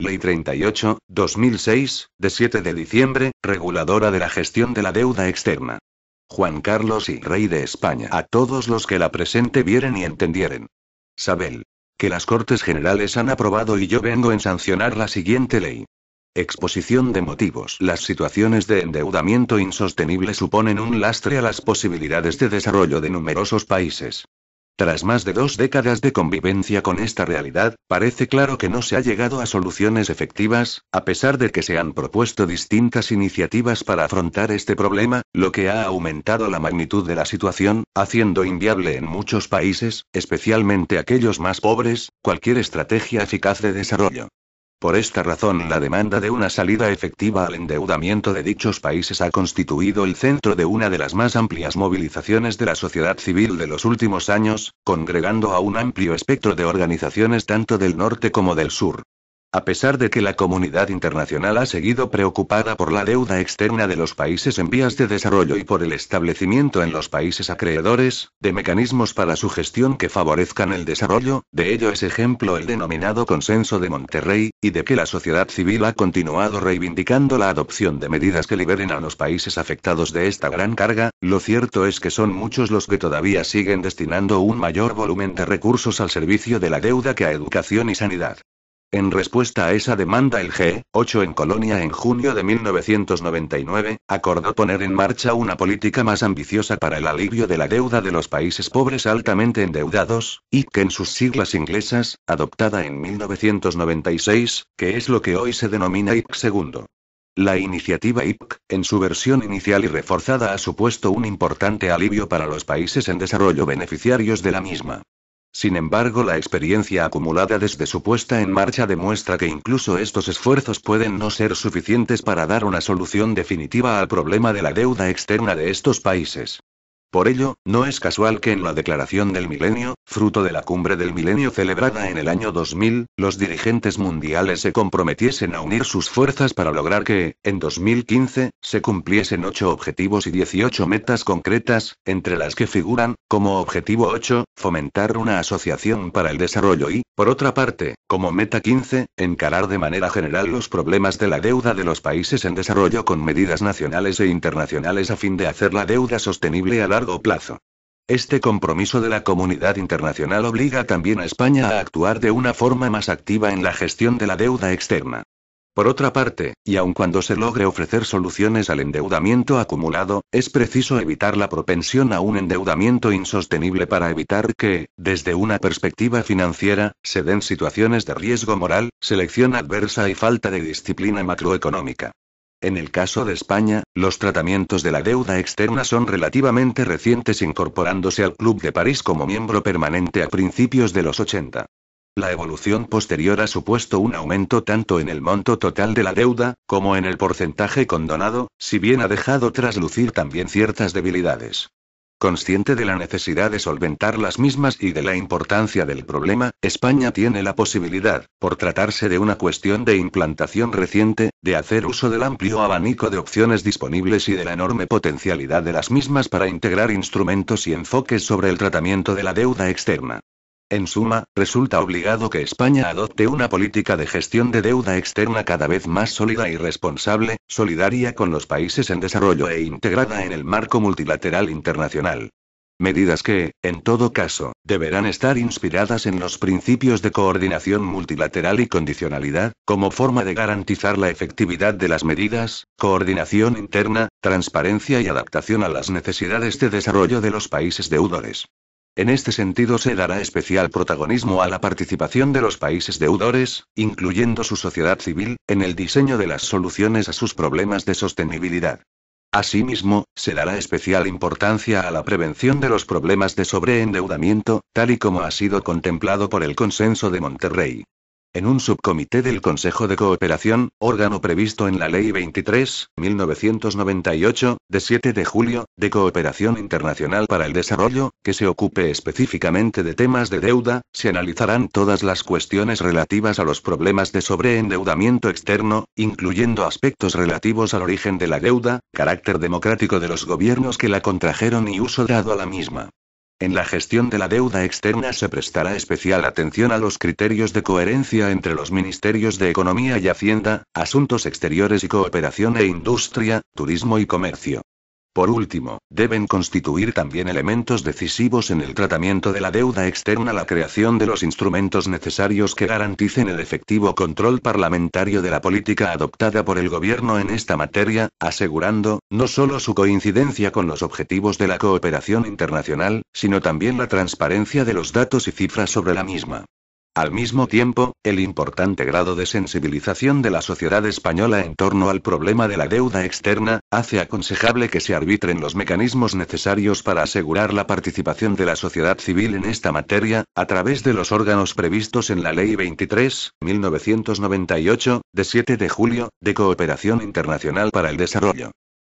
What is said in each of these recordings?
Ley 38, 2006, de 7 de diciembre, reguladora de la gestión de la deuda externa. Juan Carlos y Rey de España. A todos los que la presente vieren y entendieren. Sabel. Que las Cortes Generales han aprobado y yo vengo en sancionar la siguiente ley. Exposición de motivos. Las situaciones de endeudamiento insostenible suponen un lastre a las posibilidades de desarrollo de numerosos países. Tras más de 2 décadas de convivencia con esta realidad, parece claro que no se ha llegado a soluciones efectivas, a pesar de que se han propuesto distintas iniciativas para afrontar este problema, lo que ha aumentado la magnitud de la situación, haciendo inviable en muchos países, especialmente aquellos más pobres, cualquier estrategia eficaz de desarrollo. Por esta razón, la demanda de una salida efectiva al endeudamiento de dichos países ha constituido el centro de una de las más amplias movilizaciones de la sociedad civil de los últimos años, congregando a un amplio espectro de organizaciones tanto del norte como del sur. A pesar de que la comunidad internacional ha seguido preocupada por la deuda externa de los países en vías de desarrollo y por el establecimiento en los países acreedores, de mecanismos para su gestión que favorezcan el desarrollo, de ello es ejemplo el denominado Consenso de Monterrey, y de que la sociedad civil ha continuado reivindicando la adopción de medidas que liberen a los países afectados de esta gran carga, lo cierto es que son muchos los que todavía siguen destinando un mayor volumen de recursos al servicio de la deuda que a educación y sanidad. En respuesta a esa demanda, el G8 en Colonia en junio de 1999, acordó poner en marcha una política más ambiciosa para el alivio de la deuda de los países pobres altamente endeudados, IC en sus siglas inglesas, adoptada en 1996, que es lo que hoy se denomina IC II. La iniciativa IPC, en su versión inicial y reforzada, ha supuesto un importante alivio para los países en desarrollo beneficiarios de la misma. Sin embargo, la experiencia acumulada desde su puesta en marcha demuestra que incluso estos esfuerzos pueden no ser suficientes para dar una solución definitiva al problema de la deuda externa de estos países. Por ello, no es casual que en la Declaración del Milenio, fruto de la Cumbre del Milenio celebrada en el año 2000, los dirigentes mundiales se comprometiesen a unir sus fuerzas para lograr que, en 2015, se cumpliesen 8 objetivos y 18 metas concretas, entre las que figuran, como objetivo 8, fomentar una asociación para el desarrollo y, por otra parte, como meta 15, encarar de manera general los problemas de la deuda de los países en desarrollo con medidas nacionales e internacionales a fin de hacer la deuda sostenible a largo plazo. Este compromiso de la comunidad internacional obliga también a España a actuar de una forma más activa en la gestión de la deuda externa. Por otra parte, y aun cuando se logre ofrecer soluciones al endeudamiento acumulado, es preciso evitar la propensión a un endeudamiento insostenible para evitar que, desde una perspectiva financiera, se den situaciones de riesgo moral, selección adversa y falta de disciplina macroeconómica. En el caso de España, los tratamientos de la deuda externa son relativamente recientes, incorporándose al Club de París como miembro permanente a principios de los 80. La evolución posterior ha supuesto un aumento tanto en el monto total de la deuda, como en el porcentaje condonado, si bien ha dejado traslucir también ciertas debilidades. Consciente de la necesidad de solventar las mismas y de la importancia del problema, España tiene la posibilidad, por tratarse de una cuestión de implantación reciente, de hacer uso del amplio abanico de opciones disponibles y de la enorme potencialidad de las mismas para integrar instrumentos y enfoques sobre el tratamiento de la deuda externa. En suma, resulta obligado que España adopte una política de gestión de deuda externa cada vez más sólida y responsable, solidaria con los países en desarrollo e integrada en el marco multilateral internacional. Medidas que, en todo caso, deberán estar inspiradas en los principios de coordinación multilateral y condicionalidad, como forma de garantizar la efectividad de las medidas, coordinación interna, transparencia y adaptación a las necesidades de desarrollo de los países deudores. En este sentido se dará especial protagonismo a la participación de los países deudores, incluyendo su sociedad civil, en el diseño de las soluciones a sus problemas de sostenibilidad. Asimismo, se dará especial importancia a la prevención de los problemas de sobreendeudamiento, tal y como ha sido contemplado por el Consenso de Monterrey. En un subcomité del Consejo de Cooperación, órgano previsto en la Ley 23/1998, de 7 de julio, de Cooperación Internacional para el Desarrollo, que se ocupe específicamente de temas de deuda, se analizarán todas las cuestiones relativas a los problemas de sobreendeudamiento externo, incluyendo aspectos relativos al origen de la deuda, carácter democrático de los gobiernos que la contrajeron y uso dado a la misma. En la gestión de la deuda externa se prestará especial atención a los criterios de coherencia entre los ministerios de Economía y Hacienda, Asuntos Exteriores y Cooperación e Industria, Turismo y Comercio. Por último, deben constituir también elementos decisivos en el tratamiento de la deuda externa la creación de los instrumentos necesarios que garanticen el efectivo control parlamentario de la política adoptada por el Gobierno en esta materia, asegurando, no solo su coincidencia con los objetivos de la cooperación internacional, sino también la transparencia de los datos y cifras sobre la misma. Al mismo tiempo, el importante grado de sensibilización de la sociedad española en torno al problema de la deuda externa, hace aconsejable que se arbitren los mecanismos necesarios para asegurar la participación de la sociedad civil en esta materia, a través de los órganos previstos en la Ley 23/1998, de 7 de julio, de Cooperación Internacional para el Desarrollo.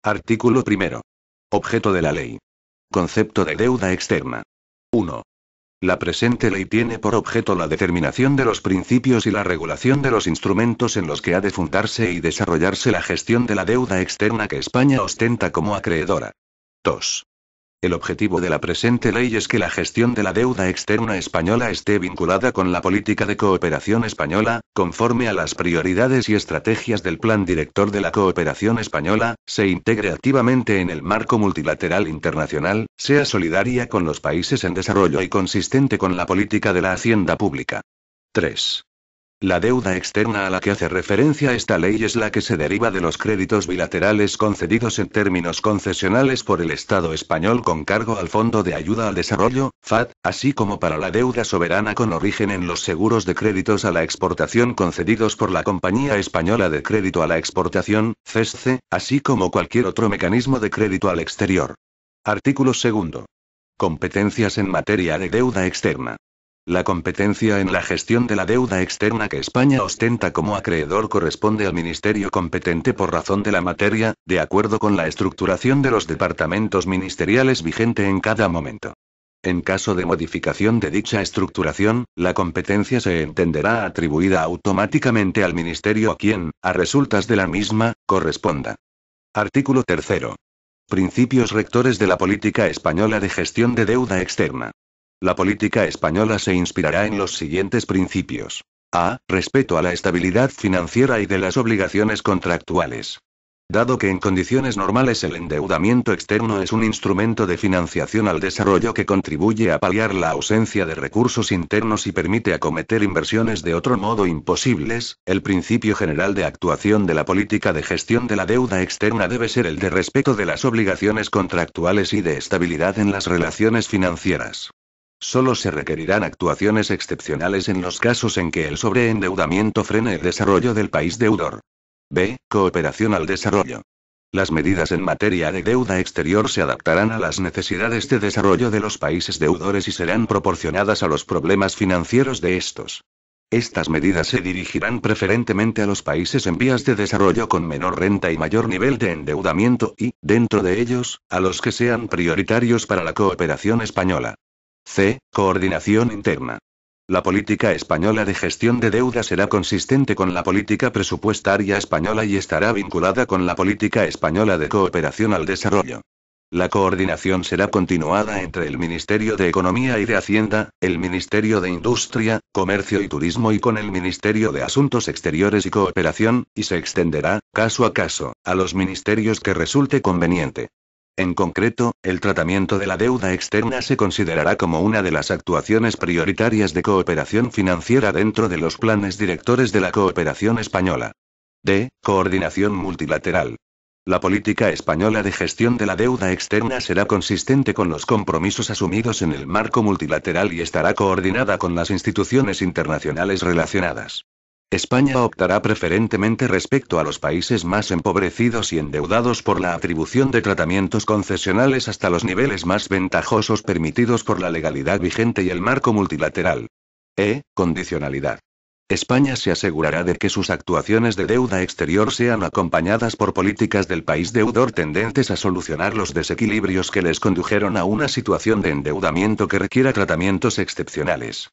Artículo 1. Objeto de la ley. Concepto de deuda externa. 1. La presente ley tiene por objeto la determinación de los principios y la regulación de los instrumentos en los que ha de fundarse y desarrollarse la gestión de la deuda externa que España ostenta como acreedora. 2. El objetivo de la presente ley es que la gestión de la deuda externa española esté vinculada con la política de cooperación española, conforme a las prioridades y estrategias del Plan Director de la Cooperación Española, se integre activamente en el marco multilateral internacional, sea solidaria con los países en desarrollo y consistente con la política de la hacienda pública. 3. La deuda externa a la que hace referencia esta ley es la que se deriva de los créditos bilaterales concedidos en términos concesionales por el Estado español con cargo al Fondo de Ayuda al Desarrollo, FAD, así como para la deuda soberana con origen en los seguros de créditos a la exportación concedidos por la Compañía Española de Crédito a la Exportación, CESCE, así como cualquier otro mecanismo de crédito al exterior. Artículo 2. Competencias en materia de deuda externa. La competencia en la gestión de la deuda externa que España ostenta como acreedor corresponde al ministerio competente por razón de la materia, de acuerdo con la estructuración de los departamentos ministeriales vigente en cada momento. En caso de modificación de dicha estructuración, la competencia se entenderá atribuida automáticamente al ministerio a quien, a resultas de la misma, corresponda. Artículo 3. Principios rectores de la política española de gestión de deuda externa. La política española se inspirará en los siguientes principios. A. Respeto a la estabilidad financiera y de las obligaciones contractuales. Dado que en condiciones normales el endeudamiento externo es un instrumento de financiación al desarrollo que contribuye a paliar la ausencia de recursos internos y permite acometer inversiones de otro modo imposibles, el principio general de actuación de la política de gestión de la deuda externa debe ser el de respeto de las obligaciones contractuales y de estabilidad en las relaciones financieras. Solo se requerirán actuaciones excepcionales en los casos en que el sobreendeudamiento frene el desarrollo del país deudor. B. Cooperación al desarrollo. Las medidas en materia de deuda exterior se adaptarán a las necesidades de desarrollo de los países deudores y serán proporcionadas a los problemas financieros de estos. Estas medidas se dirigirán preferentemente a los países en vías de desarrollo con menor renta y mayor nivel de endeudamiento y, dentro de ellos, a los que sean prioritarios para la cooperación española. C. Coordinación interna. La política española de gestión de deuda será consistente con la política presupuestaria española y estará vinculada con la política española de cooperación al desarrollo. La coordinación será continuada entre el Ministerio de Economía y de Hacienda, el Ministerio de Industria, Comercio y Turismo y con el Ministerio de Asuntos Exteriores y Cooperación, y se extenderá, caso a caso, a los ministerios que resulte conveniente. En concreto, el tratamiento de la deuda externa se considerará como una de las actuaciones prioritarias de cooperación financiera dentro de los planes directores de la cooperación española. D. Coordinación multilateral. La política española de gestión de la deuda externa será consistente con los compromisos asumidos en el marco multilateral y estará coordinada con las instituciones internacionales relacionadas. España optará preferentemente respecto a los países más empobrecidos y endeudados por la atribución de tratamientos concesionales hasta los niveles más ventajosos permitidos por la legalidad vigente y el marco multilateral. Condicionalidad. España se asegurará de que sus actuaciones de deuda exterior sean acompañadas por políticas del país deudor tendentes a solucionar los desequilibrios que les condujeron a una situación de endeudamiento que requiera tratamientos excepcionales.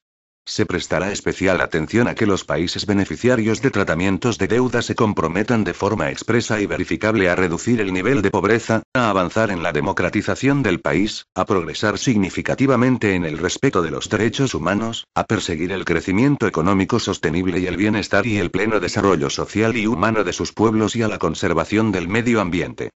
Se prestará especial atención a que los países beneficiarios de tratamientos de deuda se comprometan de forma expresa y verificable a reducir el nivel de pobreza, a avanzar en la democratización del país, a progresar significativamente en el respeto de los derechos humanos, a perseguir el crecimiento económico sostenible y el bienestar y el pleno desarrollo social y humano de sus pueblos y a la conservación del medio ambiente.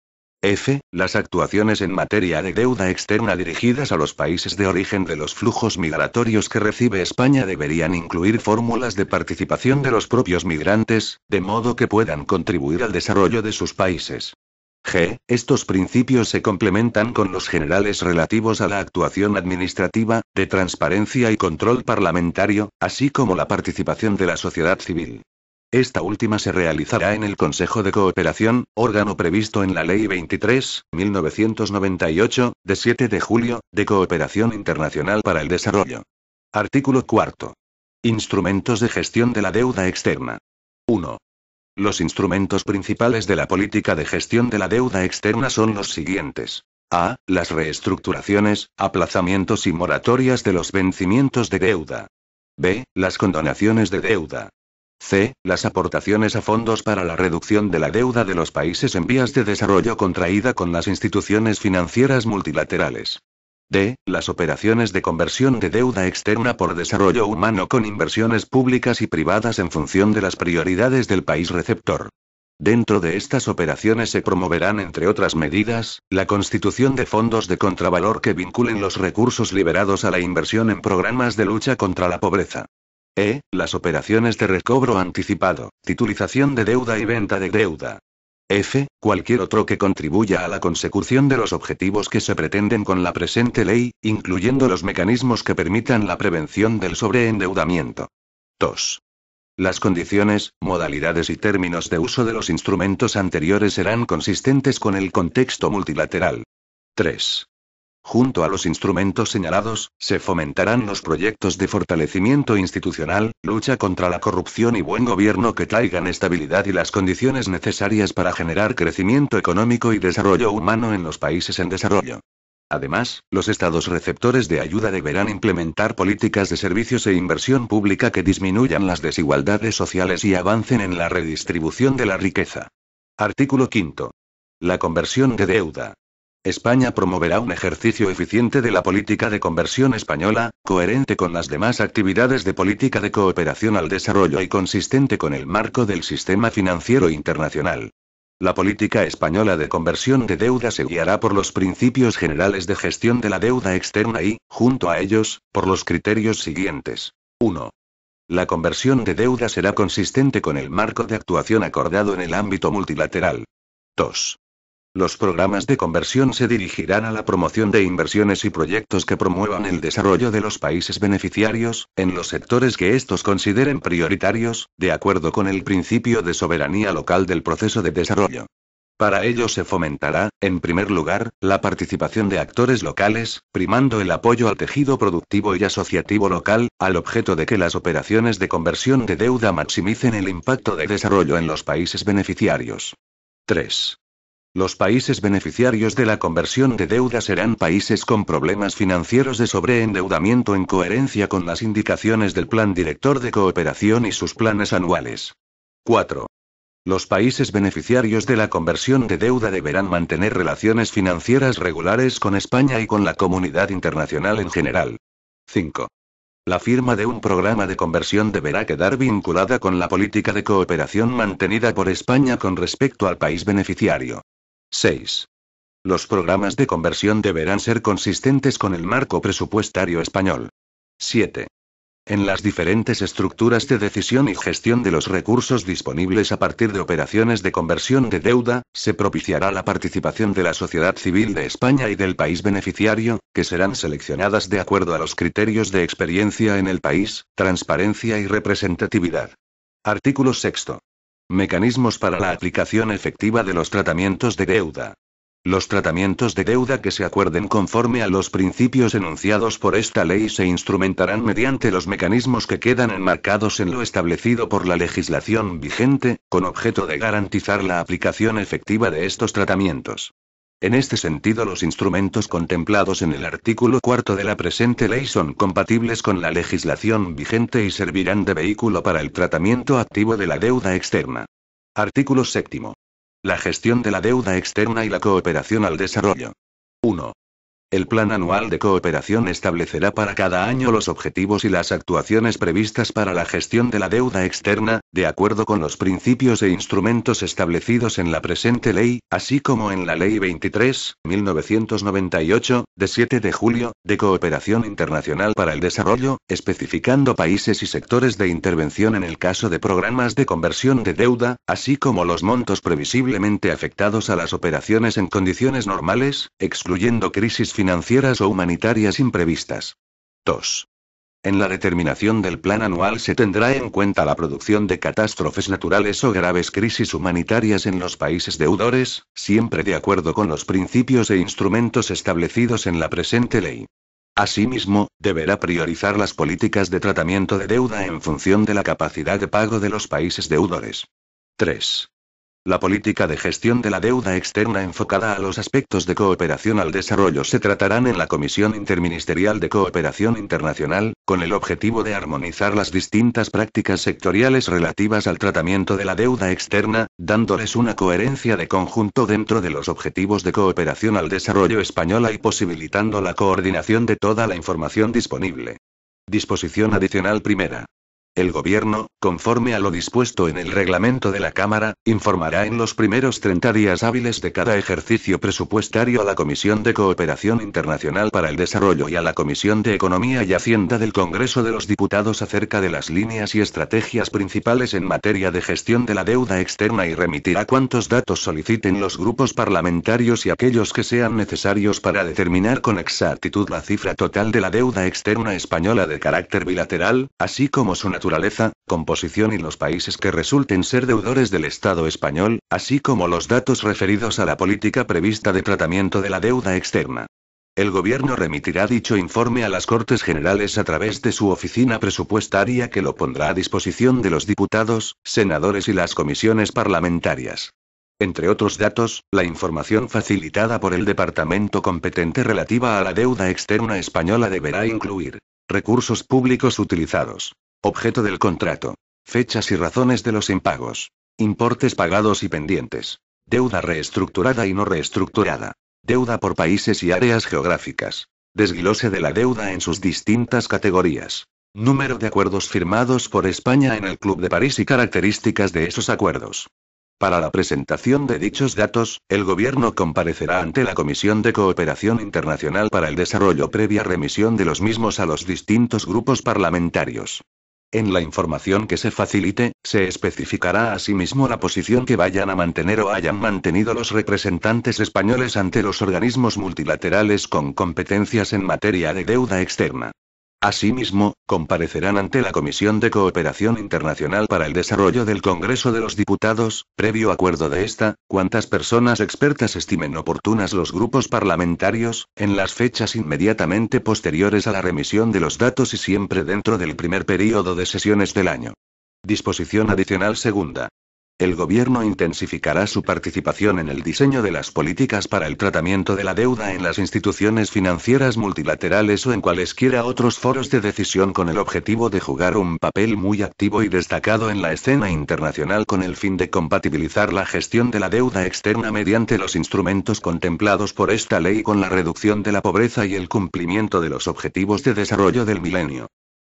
F. Las actuaciones en materia de deuda externa dirigidas a los países de origen de los flujos migratorios que recibe España deberían incluir fórmulas de participación de los propios migrantes, de modo que puedan contribuir al desarrollo de sus países. G. Estos principios se complementan con los generales relativos a la actuación administrativa, de transparencia y control parlamentario, así como la participación de la sociedad civil. Esta última se realizará en el Consejo de Cooperación, órgano previsto en la Ley 23.1998, de 7 de julio, de Cooperación Internacional para el Desarrollo. Artículo 4. Instrumentos de gestión de la deuda externa. 1. Los instrumentos principales de la política de gestión de la deuda externa son los siguientes. A. Las reestructuraciones, aplazamientos y moratorias de los vencimientos de deuda. B. Las condonaciones de deuda. C. Las aportaciones a fondos para la reducción de la deuda de los países en vías de desarrollo contraída con las instituciones financieras multilaterales. D. Las operaciones de conversión de deuda externa por desarrollo humano con inversiones públicas y privadas en función de las prioridades del país receptor. Dentro de estas operaciones se promoverán, entre otras medidas, la constitución de fondos de contravalor que vinculen los recursos liberados a la inversión en programas de lucha contra la pobreza. E. Las operaciones de recobro anticipado, titulización de deuda y venta de deuda. F. Cualquier otro que contribuya a la consecución de los objetivos que se pretenden con la presente ley, incluyendo los mecanismos que permitan la prevención del sobreendeudamiento. 2. Las condiciones, modalidades y términos de uso de los instrumentos anteriores serán consistentes con el contexto multilateral. 3. Junto a los instrumentos señalados, se fomentarán los proyectos de fortalecimiento institucional, lucha contra la corrupción y buen gobierno que traigan estabilidad y las condiciones necesarias para generar crecimiento económico y desarrollo humano en los países en desarrollo. Además, los estados receptores de ayuda deberán implementar políticas de servicios e inversión pública que disminuyan las desigualdades sociales y avancen en la redistribución de la riqueza. Artículo 5. La conversión de deuda. España promoverá un ejercicio eficiente de la política de conversión española, coherente con las demás actividades de política de cooperación al desarrollo y consistente con el marco del sistema financiero internacional. La política española de conversión de deuda se guiará por los principios generales de gestión de la deuda externa y, junto a ellos, por los criterios siguientes. 1. La conversión de deuda será consistente con el marco de actuación acordado en el ámbito multilateral. 2. Los programas de conversión se dirigirán a la promoción de inversiones y proyectos que promuevan el desarrollo de los países beneficiarios, en los sectores que estos consideren prioritarios, de acuerdo con el principio de soberanía local del proceso de desarrollo. Para ello se fomentará, en primer lugar, la participación de actores locales, primando el apoyo al tejido productivo y asociativo local, al objeto de que las operaciones de conversión de deuda maximicen el impacto de desarrollo en los países beneficiarios. 3. Los países beneficiarios de la conversión de deuda serán países con problemas financieros de sobreendeudamiento en coherencia con las indicaciones del Plan Director de Cooperación y sus planes anuales. 4. Los países beneficiarios de la conversión de deuda deberán mantener relaciones financieras regulares con España y con la comunidad internacional en general. 5. La firma de un programa de conversión deberá quedar vinculada con la política de cooperación mantenida por España con respecto al país beneficiario. 6. Los programas de conversión deberán ser consistentes con el marco presupuestario español. 7. En las diferentes estructuras de decisión y gestión de los recursos disponibles a partir de operaciones de conversión de deuda, se propiciará la participación de la sociedad civil de España y del país beneficiario, que serán seleccionadas de acuerdo a los criterios de experiencia en el país, transparencia y representatividad. Artículo 6. Mecanismos para la aplicación efectiva de los tratamientos de deuda. Los tratamientos de deuda que se acuerden conforme a los principios enunciados por esta ley se instrumentarán mediante los mecanismos que quedan enmarcados en lo establecido por la legislación vigente, con objeto de garantizar la aplicación efectiva de estos tratamientos. En este sentido, los instrumentos contemplados en el artículo 4 de la presente ley son compatibles con la legislación vigente y servirán de vehículo para el tratamiento activo de la deuda externa. Artículo 7. La gestión de la deuda externa y la cooperación al desarrollo. 1. El Plan Anual de Cooperación establecerá para cada año los objetivos y las actuaciones previstas para la gestión de la deuda externa, de acuerdo con los principios e instrumentos establecidos en la presente ley, así como en la Ley 23/1998, de 7 de julio, de Cooperación Internacional para el Desarrollo, especificando países y sectores de intervención en el caso de programas de conversión de deuda, así como los montos previsiblemente afectados a las operaciones en condiciones normales, excluyendo crisis financieras o humanitarias imprevistas. 2. En la determinación del plan anual se tendrá en cuenta la producción de catástrofes naturales o graves crisis humanitarias en los países deudores, siempre de acuerdo con los principios e instrumentos establecidos en la presente ley. Asimismo, deberá priorizar las políticas de tratamiento de deuda en función de la capacidad de pago de los países deudores. 3. La política de gestión de la deuda externa enfocada a los aspectos de cooperación al desarrollo se tratarán en la Comisión Interministerial de Cooperación Internacional, con el objetivo de armonizar las distintas prácticas sectoriales relativas al tratamiento de la deuda externa, dándoles una coherencia de conjunto dentro de los objetivos de cooperación al desarrollo española y posibilitando la coordinación de toda la información disponible. Disposición adicional primera. El Gobierno, conforme a lo dispuesto en el reglamento de la Cámara, informará en los primeros 30 días hábiles de cada ejercicio presupuestario a la Comisión de Cooperación Internacional para el Desarrollo y a la Comisión de Economía y Hacienda del Congreso de los Diputados acerca de las líneas y estrategias principales en materia de gestión de la deuda externa y remitirá cuantos datos soliciten los grupos parlamentarios y aquellos que sean necesarios para determinar con exactitud la cifra total de la deuda externa española de carácter bilateral, así como su naturaleza, composición y los países que resulten ser deudores del Estado español, así como los datos referidos a la política prevista de tratamiento de la deuda externa. El Gobierno remitirá dicho informe a las Cortes Generales a través de su oficina presupuestaria que lo pondrá a disposición de los diputados, senadores y las comisiones parlamentarias. Entre otros datos, la información facilitada por el departamento competente relativa a la deuda externa española deberá incluir recursos públicos utilizados, objeto del contrato, fechas y razones de los impagos, importes pagados y pendientes, deuda reestructurada y no reestructurada, deuda por países y áreas geográficas, desglose de la deuda en sus distintas categorías, número de acuerdos firmados por España en el Club de París y características de esos acuerdos. Para la presentación de dichos datos, el Gobierno comparecerá ante la Comisión de Cooperación Internacional para el Desarrollo previa remisión de los mismos a los distintos grupos parlamentarios. En la información que se facilite, se especificará asimismo la posición que vayan a mantener o hayan mantenido los representantes españoles ante los organismos multilaterales con competencias en materia de deuda externa. Asimismo, comparecerán ante la Comisión de Cooperación Internacional para el Desarrollo del Congreso de los Diputados, previo acuerdo de esta, cuantas personas expertas estimen oportunas los grupos parlamentarios, en las fechas inmediatamente posteriores a la remisión de los datos y siempre dentro del primer período de sesiones del año. Disposición adicional segunda. El Gobierno intensificará su participación en el diseño de las políticas para el tratamiento de la deuda en las instituciones financieras multilaterales o en cualesquiera otros foros de decisión con el objetivo de jugar un papel muy activo y destacado en la escena internacional con el fin de compatibilizar la gestión de la deuda externa mediante los instrumentos contemplados por esta ley con la reducción de la pobreza y el cumplimiento de los objetivos de desarrollo del milenio.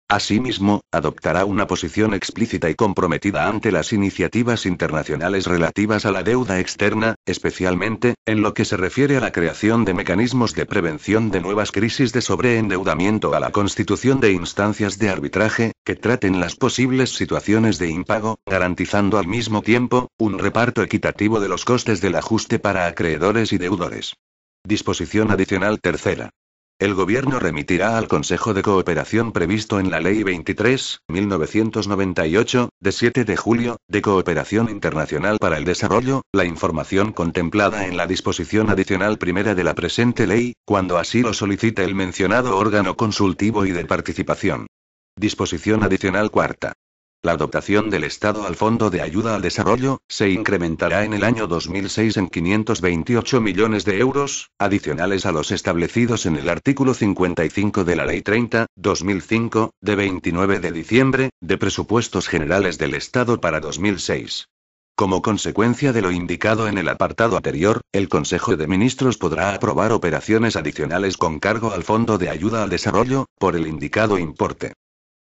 Asimismo, adoptará una posición explícita y comprometida ante las iniciativas internacionales relativas a la deuda externa, especialmente, en lo que se refiere a la creación de mecanismos de prevención de nuevas crisis de sobreendeudamiento, a la constitución de instancias de arbitraje, que traten las posibles situaciones de impago, garantizando al mismo tiempo, un reparto equitativo de los costes del ajuste para acreedores y deudores. Disposición adicional tercera. El Gobierno remitirá al Consejo de Cooperación previsto en la Ley 23/1998, de 7 de julio, de Cooperación Internacional para el Desarrollo, la información contemplada en la disposición adicional primera de la presente ley, cuando así lo solicite el mencionado órgano consultivo y de participación. Disposición adicional cuarta. La dotación del Estado al Fondo de Ayuda al Desarrollo se incrementará en el año 2006 en 528 millones de euros, adicionales a los establecidos en el artículo 55 de la Ley 30/2005, de 29 de diciembre, de Presupuestos Generales del Estado para 2006. Como consecuencia de lo indicado en el apartado anterior, el Consejo de Ministros podrá aprobar operaciones adicionales con cargo al Fondo de Ayuda al Desarrollo, por el indicado importe.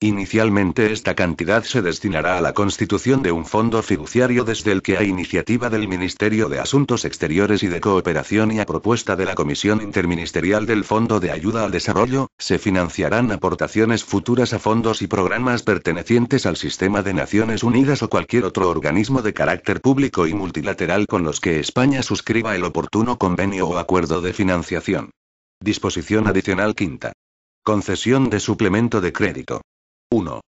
Inicialmente esta cantidad se destinará a la constitución de un fondo fiduciario desde el que, a iniciativa del Ministerio de Asuntos Exteriores y de Cooperación y a propuesta de la Comisión Interministerial del Fondo de Ayuda al Desarrollo, se financiarán aportaciones futuras a fondos y programas pertenecientes al sistema de Naciones Unidas o cualquier otro organismo de carácter público y multilateral con los que España suscriba el oportuno convenio o acuerdo de financiación. Disposición adicional quinta. Concesión de suplemento de crédito. 1.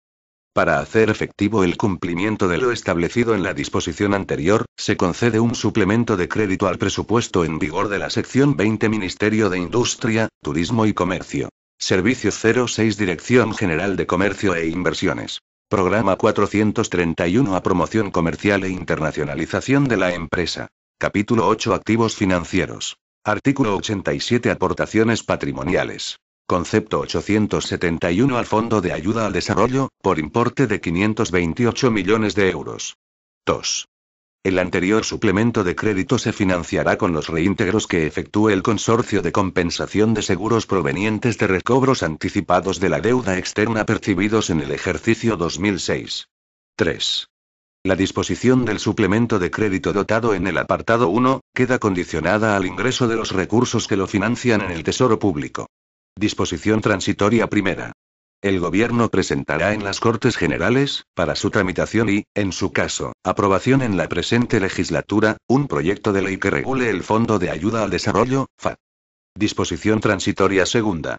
Para hacer efectivo el cumplimiento de lo establecido en la disposición anterior, se concede un suplemento de crédito al presupuesto en vigor de la sección 20 Ministerio de Industria, Turismo y Comercio. Servicio 06 Dirección General de Comercio e Inversiones. Programa 431 a Promoción Comercial e Internacionalización de la Empresa. Capítulo 8 Activos financieros. Artículo 87 Aportaciones patrimoniales. Concepto 871 al Fondo de Ayuda al Desarrollo, por importe de 528 millones de euros. 2. El anterior suplemento de crédito se financiará con los reintegros que efectúe el Consorcio de Compensación de Seguros provenientes de recobros anticipados de la deuda externa percibidos en el ejercicio 2006. 3. La disposición del suplemento de crédito dotado en el apartado 1, queda condicionada al ingreso de los recursos que lo financian en el Tesoro Público. Disposición transitoria primera. El Gobierno presentará en las Cortes Generales, para su tramitación y, en su caso, aprobación en la presente legislatura, un proyecto de ley que regule el Fondo de Ayuda al Desarrollo, FAD. Disposición transitoria segunda.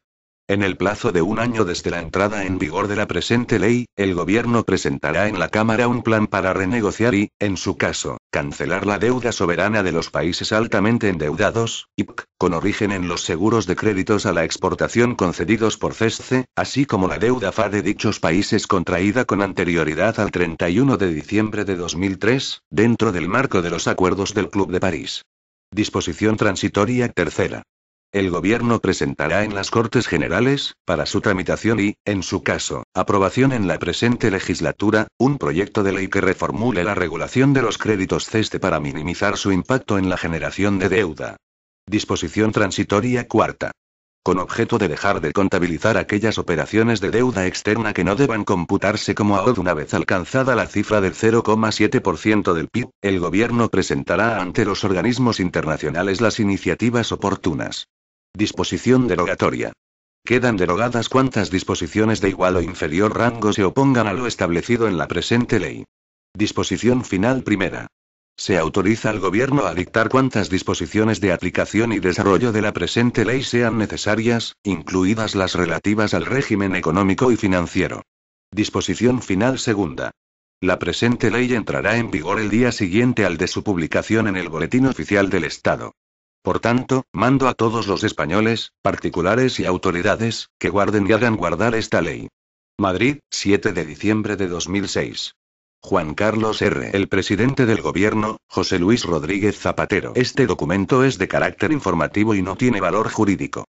En el plazo de un año desde la entrada en vigor de la presente ley, el Gobierno presentará en la Cámara un plan para renegociar y, en su caso, cancelar la deuda soberana de los países altamente endeudados, IPC, con origen en los seguros de créditos a la exportación concedidos por CESCE, así como la deuda FA de dichos países contraída con anterioridad al 31 de diciembre de 2003, dentro del marco de los acuerdos del Club de París. Disposición transitoria tercera. El Gobierno presentará en las Cortes Generales, para su tramitación y, en su caso, aprobación en la presente legislatura, un proyecto de ley que reformule la regulación de los créditos CESCE para minimizar su impacto en la generación de deuda. Disposición transitoria cuarta. Con objeto de dejar de contabilizar aquellas operaciones de deuda externa que no deban computarse como AOD una vez alcanzada la cifra del 0,7% del PIB, el Gobierno presentará ante los organismos internacionales las iniciativas oportunas. Disposición derogatoria. Quedan derogadas cuantas disposiciones de igual o inferior rango se opongan a lo establecido en la presente ley. Disposición final primera. Se autoriza al Gobierno a dictar cuantas disposiciones de aplicación y desarrollo de la presente ley sean necesarias, incluidas las relativas al régimen económico y financiero. Disposición final segunda. La presente ley entrará en vigor el día siguiente al de su publicación en el Boletín Oficial del Estado. Por tanto, mando a todos los españoles, particulares y autoridades, que guarden y hagan guardar esta ley. Madrid, 7 de diciembre de 2006. Juan Carlos R. El presidente del Gobierno, José Luis Rodríguez Zapatero. Este documento es de carácter informativo y no tiene valor jurídico.